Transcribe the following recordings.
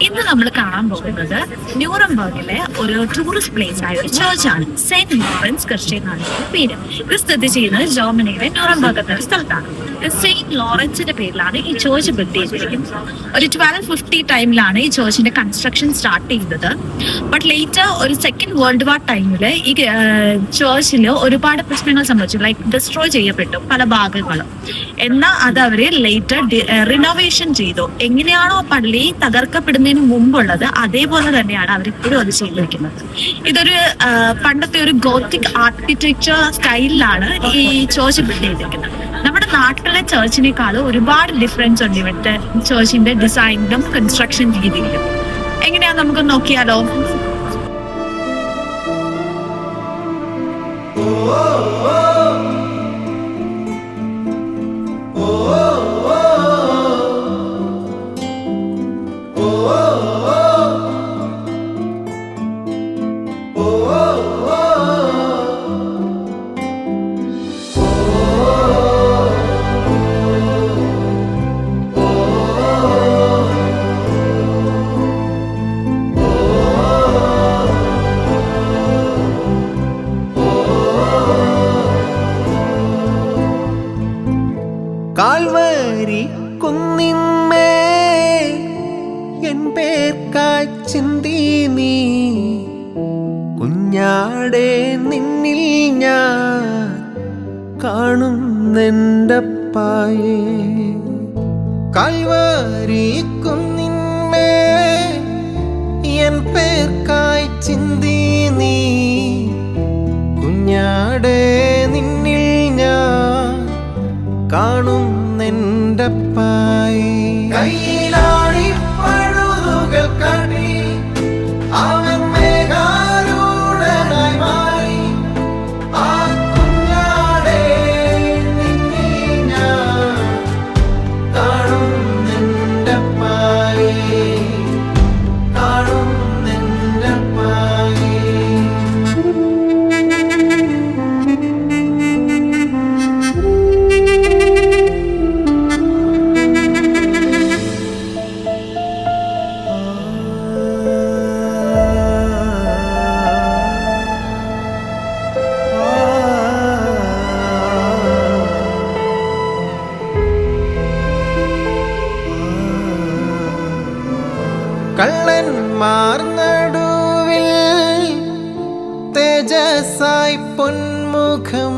ഇന്ന് നമ്മൾ കാണാൻ പോകുന്നത് ന്യൂറംബർഗിലെ ഒരു ടൂറിസ്റ്റ് പ്ലേസ് ആയ ഒരു ചേർച്ചാണ്. സെന്റ് ലോറൻസ് ക്രിസ്ത്യൻ എന്നാണ് പേര്. ഇത് സ്ഥിതി ചെയ്യുന്നത് ജർമ്മനിയിലെ ന്യൂറംബർഗ് എന്ന സ്ഥലത്താണ്. സെയിന്റ് ലോറൻസിന്റെ പേരിലാണ് ഈ ചേർച്ച് ബിൽഡ് ചെയ്തിരിക്കുന്നത്. ഒരു 1250 ടൈമിലാണ് ഈ ചേർച്ചിന്റെ കൺസ്ട്രക്ഷൻ സ്റ്റാർട്ട് ചെയ്തത്. ബട്ട് ലേറ്റർ ഒരു സെക്കൻഡ് വേൾഡ് വാർ ടൈമില് ഈ ചേർച്ചിൽ ഒരുപാട് പ്രശ്നങ്ങൾ സംഭവിച്ചു. ലൈക്ക് ഡിസ്ട്രോയ് ചെയ്യപ്പെട്ടു പല ഭാഗങ്ങളും. എന്നാൽ അത് അവര് ലേറ്റർ റിനോവേഷൻ ചെയ്തു. എങ്ങനെയാണോ പള്ളി തകർക്കപ്പെടുന്നതിന് മുമ്പുള്ളത് അതേപോലെ തന്നെയാണ് അവർ ഇപ്പോഴും അത് ചെയ്തിരിക്കുന്നത്. ഇതൊരു പണ്ടത്തെ ഒരു ഗോത്തിക് ആർക്കിടെക്ചർ സ്റ്റൈലിലാണ് ഈ ചേർച്ച് ബിൽഡ് ചെയ്തിരിക്കുന്നത്. നമ്മുടെ നാട്ടിലെ ചേർച്ചിനേക്കാളും ഒരുപാട് ഡിഫറൻസ് ഉണ്ട് ഇവിടുത്തെ ചേർച്ചിന്റെ ഡിസൈനിലും കൺസ്ട്രക്ഷൻ രീതിയിലും. എങ്ങനെയാ നമുക്ക് നോക്കിയാലോ? കാൽവരി കുന്നിന്മേ എൻ പേർക്കായി ചിന്തി നീ കുഞ്ഞാടെ നിന്നിൽ ഞാൻ കാണുന്നെൻ്റപ്പായേ. കാൽവരി കുന്നിന്മേ എൻ പേർക്കായി ചിന്തി നീ കുഞ്ഞാടെ നിന്നിൽ ഞാൻ കാണുന്നെൻ്റപ്പായേ. കയ്യിലാണി പഴുതുകൾ കടി അവൻ മേഘാരൂഢനായി മാറി ആ കുഞ്ഞാടെ നിന്നിൽ ഞാൻ കാണുന്നെൻ്റപ്പായേ കാണുന്നെൻ്റപ്പായേ. കള്ളന്മാർ നടുവിൽ തേജസ്സായി പൊന്മുഖം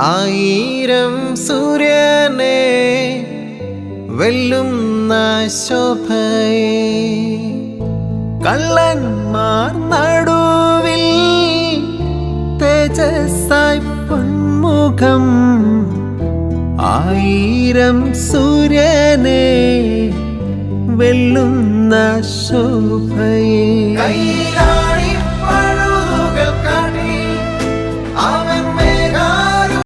ആയിരം സൂര്യനെ വെല്ലുന്ന ശോഭയെ. കള്ളന്മാർ നടുവിൽ തേജസ്സായി പൊന്മുഖം ആയിരം സൂര്യനെ വെല്ലുന്ന ശോഭയെ.